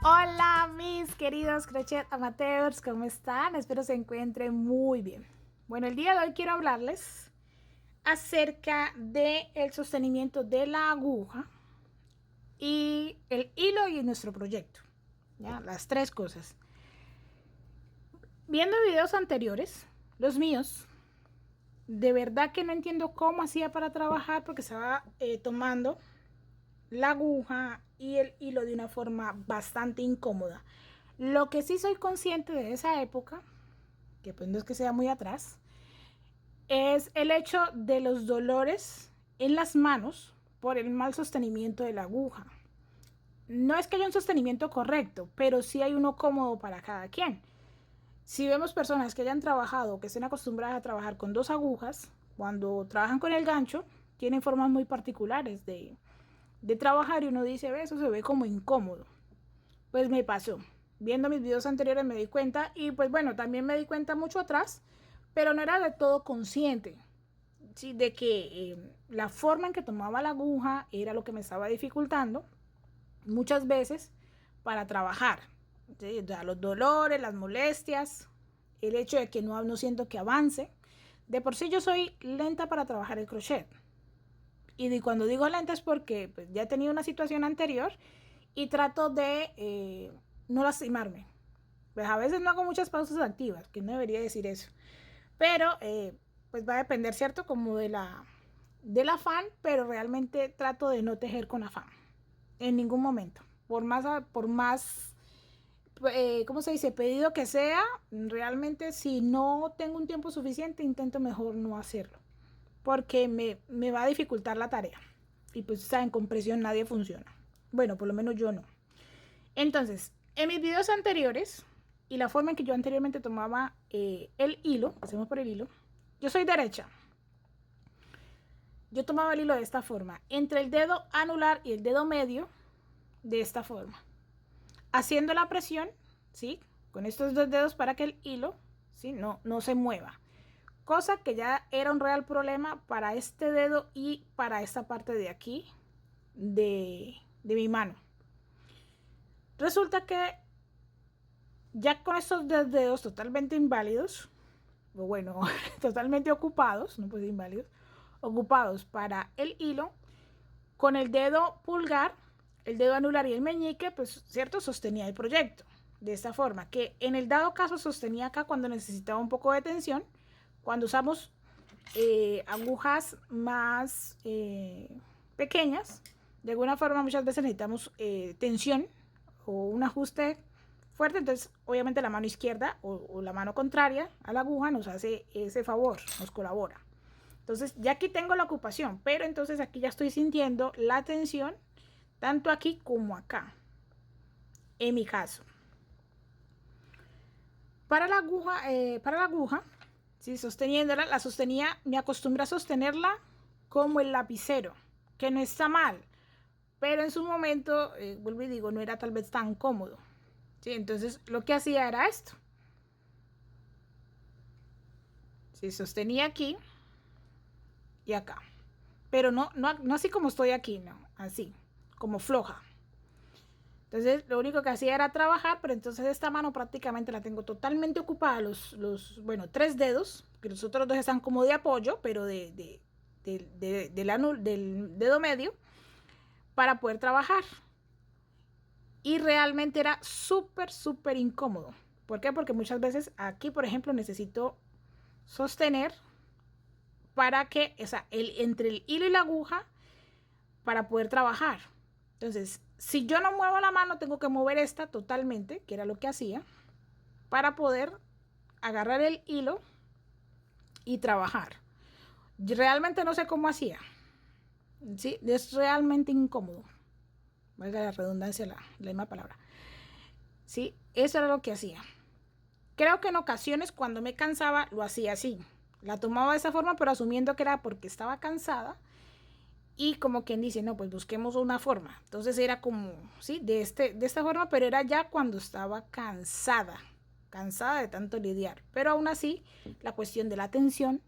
Hola mis queridos crochet amateurs, ¿cómo están? Espero se encuentren muy bien. Bueno, el día de hoy quiero hablarles acerca del sostenimiento de la aguja y el hilo y nuestro proyecto. ¿Ya? Las tres cosas. Viendo videos anteriores, los míos, de verdad que no entiendo cómo hacía para trabajar porque estaba tomando la aguja y el hilo de una forma bastante incómoda. Lo que sí soy consciente de esa época, que pues no es que sea muy atrás, es el hecho de los dolores en las manos por el mal sostenimiento de la aguja. No es que haya un sostenimiento correcto, pero sí hay uno cómodo para cada quien. Si vemos personas que hayan trabajado, que estén acostumbradas a trabajar con dos agujas, cuando trabajan con el gancho, tienen formas muy particulares de trabajar y uno dice, ve, eso se ve como incómodo. Pues me pasó. Viendo mis videos anteriores me di cuenta y pues bueno, también me di cuenta mucho atrás, pero no era de todo consciente, ¿sí? De que la forma en que tomaba la aguja era lo que me estaba dificultando muchas veces para trabajar. ¿Sí? O sea, los dolores, las molestias, el hecho de que no siento que avance. De por sí yo soy lenta para trabajar el crochet. Y cuando digo lenta es porque pues, ya he tenido una situación anterior y trato de no lastimarme. Pues a veces no hago muchas pausas activas, que no debería decir eso. Pero pues va a depender, ¿cierto? Como del afán, pero realmente trato de no tejer con afán. En ningún momento. Por más, ¿cómo se dice? Pedido que sea, realmente si no tengo un tiempo suficiente, intento mejor no hacerlo. Porque me va a dificultar la tarea. Y pues, saben, con presión nadie funciona. Bueno, por lo menos yo no. Entonces, en mis videos anteriores y la forma en que yo anteriormente tomaba el hilo, hacemos por el hilo, yo soy derecha. Yo tomaba el hilo de esta forma, entre el dedo anular y el dedo medio, de esta forma, haciendo la presión, ¿sí? Con estos dos dedos para que el hilo, ¿sí? No se mueva. Cosa que ya era un real problema para este dedo y para esta parte de aquí de mi mano. Resulta que ya con estos dos dedos totalmente inválidos, o bueno, totalmente ocupados, no pues inválidos, ocupados para el hilo, con el dedo pulgar, el dedo anular y el meñique, pues cierto, sostenía el proyecto. De esta forma, que en el dado caso sostenía acá cuando necesitaba un poco de tensión, cuando usamos agujas más pequeñas, de alguna forma muchas veces necesitamos tensión o un ajuste fuerte, entonces obviamente la mano izquierda o la mano contraria a la aguja nos hace ese favor, nos colabora. Entonces ya aquí tengo la ocupación, pero entonces aquí ya estoy sintiendo la tensión tanto aquí como acá, en mi caso. Para la aguja, ¿sí? Sosteniéndola, la sostenía, me acostumbré a sostenerla como el lapicero, que no está mal, pero en su momento, vuelvo y digo, no era tal vez tan cómodo. ¿Sí? Entonces lo que hacía era esto. ¿Sí? Sostenía aquí y acá. Pero no así como estoy aquí, no, así, como floja. Entonces lo único que hacía era trabajar, pero entonces esta mano prácticamente la tengo totalmente ocupada, bueno, tres dedos, que los otros dos están como de apoyo, pero del dedo medio, para poder trabajar. Y realmente era súper, súper incómodo. ¿Por qué? Porque muchas veces aquí, por ejemplo, necesito sostener para que, o sea, entre el hilo y la aguja, para poder trabajar. Entonces, si yo no muevo la mano, tengo que mover esta totalmente, que era lo que hacía, para poder agarrar el hilo y trabajar. Realmente no sé cómo hacía. ¿Sí? Es realmente incómodo. Valga la redundancia, la misma palabra. ¿Sí? Eso era lo que hacía. Creo que en ocasiones cuando me cansaba lo hacía así. La tomaba de esa forma, pero asumiendo que era porque estaba cansada. Y como quien dice, no, pues busquemos una forma. Entonces era como, sí, de esta forma, pero era ya cuando estaba cansada de tanto lidiar. Pero aún así, la cuestión de la tensión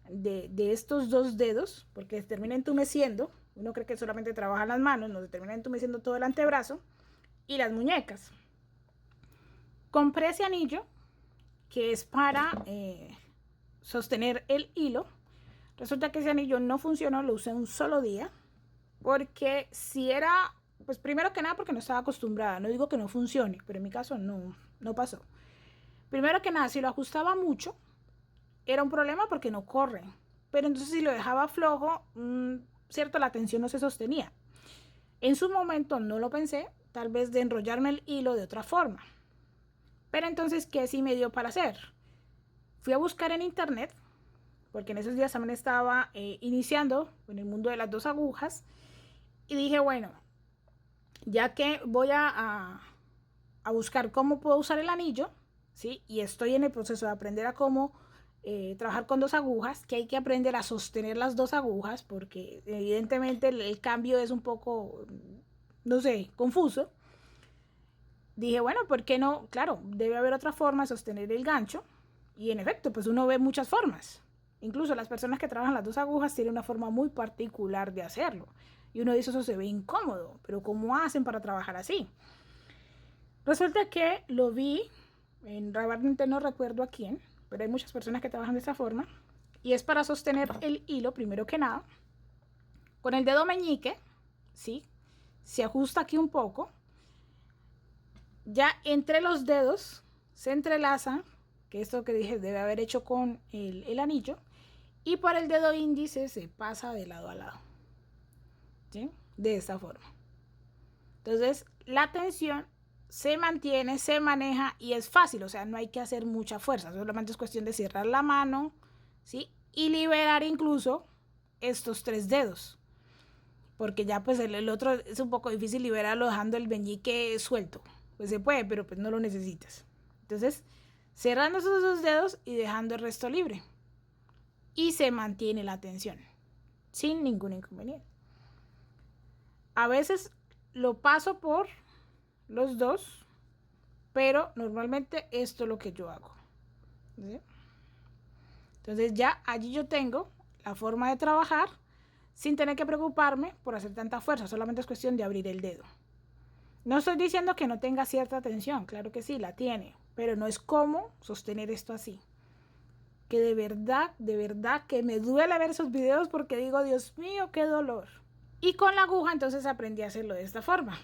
de estos dos dedos, porque se termina entumeciendo, uno cree que solamente trabaja las manos, no se termina entumeciendo todo el antebrazo, y las muñecas. Compré ese anillo que es para sostener el hilo. Resulta que ese anillo no funcionó, lo usé un solo día, porque si era, pues primero que nada porque no estaba acostumbrada, no digo que no funcione, pero en mi caso no pasó. Primero que nada, si lo ajustaba mucho, era un problema porque no corre, pero entonces si lo dejaba flojo, cierto, la tensión no se sostenía. En su momento no lo pensé, tal vez de enrollarme el hilo de otra forma. Pero entonces, ¿qué sí me dio para hacer? Fui a buscar en internet, porque en esos días también estaba iniciando en el mundo de las 2 agujas, y dije, bueno, ya que voy a buscar cómo puedo usar el anillo, ¿sí? Y estoy en el proceso de aprender a cómo trabajar con 2 agujas, que hay que aprender a sostener las 2 agujas, porque evidentemente el cambio es un poco, no sé, confuso. Dije, bueno, ¿por qué no? Claro, debe haber otra forma de sostener el gancho. Y en efecto, pues uno ve muchas formas. Incluso las personas que trabajan las 2 agujas tienen una forma muy particular de hacerlo. Y uno dice, eso se ve incómodo, pero ¿cómo hacen para trabajar así? Resulta que lo vi, realmente no recuerdo a quién, pero hay muchas personas que trabajan de esta forma. Y es para sostener el hilo, primero que nada, con el dedo meñique, ¿sí? Se ajusta aquí un poco. Ya entre los dedos se entrelaza, que esto que dije debe haber hecho con el anillo, y por el dedo índice se pasa de lado a lado, ¿sí? De esta forma. Entonces la tensión se mantiene, se maneja y es fácil, o sea, no hay que hacer mucha fuerza, solamente es cuestión de cerrar la mano, ¿sí? Y liberar incluso estos 3 dedos, porque ya pues el otro es un poco difícil liberarlo dejando el meñique suelto. Pues se puede, pero pues no lo necesitas. Entonces, cerrando esos 2 dedos y dejando el resto libre. Y se mantiene la tensión, sin ningún inconveniente. A veces lo paso por los 2, pero normalmente esto es lo que yo hago, ¿sí? Entonces ya allí yo tengo la forma de trabajar sin tener que preocuparme por hacer tanta fuerza, solamente es cuestión de abrir el dedo. No estoy diciendo que no tenga cierta tensión, claro que sí, la tiene, pero no es como sostener esto así. Que de verdad que me duele ver esos videos porque digo, Dios mío, qué dolor. Y con la aguja entonces aprendí a hacerlo de esta forma,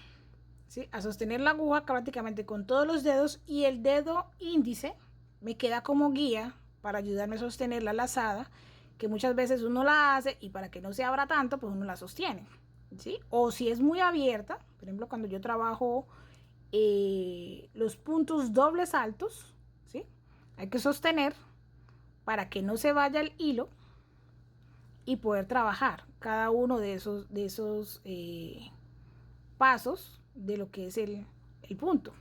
¿sí? A sostener la aguja prácticamente con todos los dedos y el dedo índice me queda como guía para ayudarme a sostener la lazada, que muchas veces uno la hace y para que no se abra tanto, pues uno la sostiene, ¿sí? O si es muy abierta, por ejemplo, cuando yo trabajo los puntos dobles altos, ¿sí? Hay que sostener para que no se vaya el hilo y poder trabajar cada uno de esos pasos de lo que es el punto.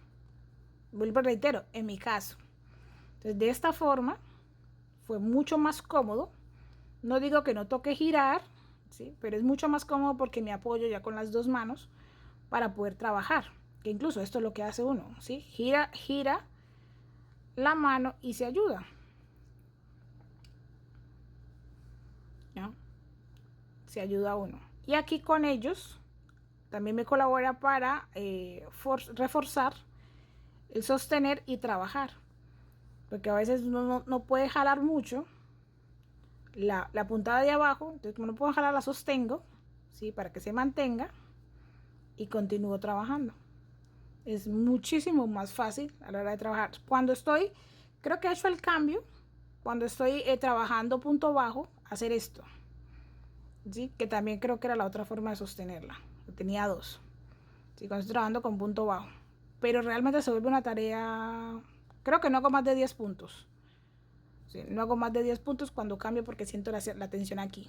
Vuelvo, reitero, en mi caso. Entonces, de esta forma fue mucho más cómodo. No digo que no toque girar, ¿sí? Pero es mucho más cómodo porque me apoyo ya con las 2 manos para poder trabajar. Que incluso esto es lo que hace uno, ¿sí? Gira la mano y se ayuda, ¿no? Se ayuda a uno. Y aquí con ellos también me colabora para reforzar el sostener y trabajar. Porque a veces uno no puede jalar mucho la puntada de abajo, entonces como no puedo jalar la sostengo, ¿sí? Para que se mantenga y continúo trabajando. Es muchísimo más fácil a la hora de trabajar. Cuando estoy, creo que he hecho el cambio, cuando estoy trabajando punto bajo, hacer esto, ¿sí? Que también creo que era la otra forma de sostenerla. Tenía 2, ¿sí? Cuando estoy trabajando con punto bajo. Pero realmente se vuelve una tarea, creo que no hago más de 10 puntos. ¿Sí? No hago más de 10 puntos cuando cambio porque siento la tensión aquí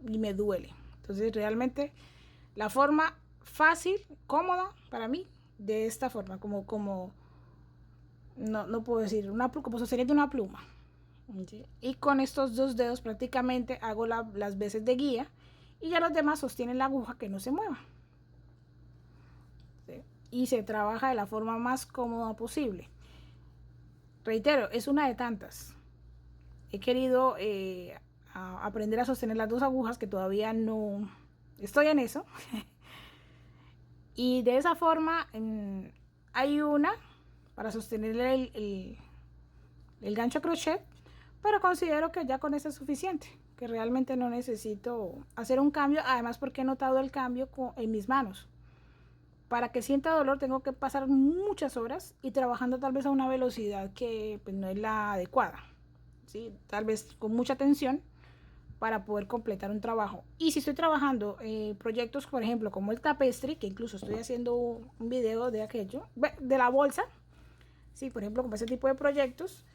y me duele. Entonces realmente la forma fácil, cómoda para mí, de esta forma, como no puedo decir, como sosteniendo una pluma. ¿Sí? Y con estos 2 dedos prácticamente hago las veces de guía y ya los demás sostienen la aguja que no se mueva. ¿Sí? Y se trabaja de la forma más cómoda posible. Reitero, es una de tantas. He querido aprender a sostener las 2 agujas, que todavía no estoy en eso. Y de esa forma hay una para sostener el gancho a crochet, pero considero que ya con eso es suficiente, que realmente no necesito hacer un cambio, además porque he notado el cambio en mis manos. Para que sienta dolor tengo que pasar muchas horas y trabajando tal vez a una velocidad que pues, no es la adecuada, ¿sí? Tal vez con mucha tensión para poder completar un trabajo. Y si estoy trabajando proyectos, por ejemplo, como el tapestry, que incluso estoy haciendo un video de aquello, de la bolsa, sí, por ejemplo, como ese tipo de proyectos,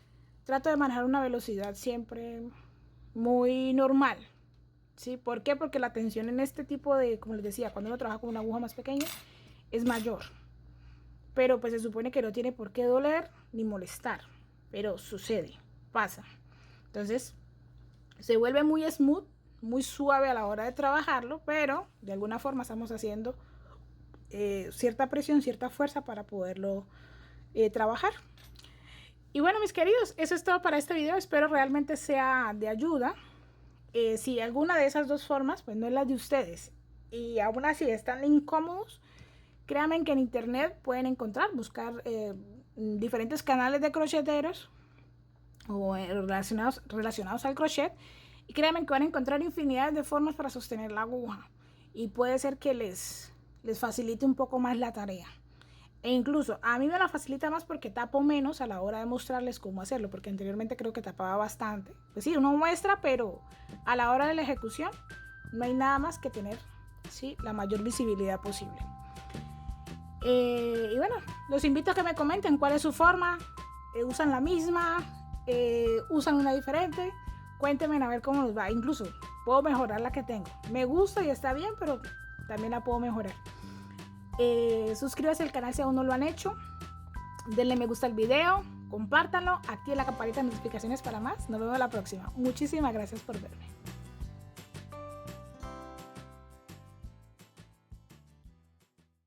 trato de manejar una velocidad siempre muy normal, ¿sí? ¿Por qué? Porque la tensión en este tipo de, como les decía, cuando uno trabaja con una aguja más pequeña, es mayor. Pero pues se supone que no tiene por qué doler ni molestar, pero sucede, pasa. Entonces, se vuelve muy smooth, muy suave a la hora de trabajarlo, pero de alguna forma estamos haciendo cierta presión, cierta fuerza para poderlo trabajar. Y bueno, mis queridos, eso es todo para este video. Espero realmente sea de ayuda. Si alguna de esas dos formas, pues no es la de ustedes, y aún así están incómodos, créanme que en internet pueden encontrar, buscar diferentes canales de crocheteros o relacionados al crochet, y créanme que van a encontrar infinidad de formas para sostener la aguja, y puede ser que les facilite un poco más la tarea. E incluso a mí me la facilita más porque tapo menos a la hora de mostrarles cómo hacerlo, porque anteriormente creo que tapaba bastante. Pues sí, uno muestra, pero a la hora de la ejecución no hay nada más que tener, ¿sí?, la mayor visibilidad posible. Y bueno, los invito a que me comenten cuál es su forma, usan la misma, usan una diferente. Cuéntenme a ver cómo nos va. Incluso puedo mejorar la que tengo. Me gusta y está bien, pero también la puedo mejorar. Suscríbanse al canal si aún no lo han hecho, denle me gusta al video, compártanlo, activen la campanita de notificaciones para más. Nos vemos la próxima. Muchísimas gracias por verme.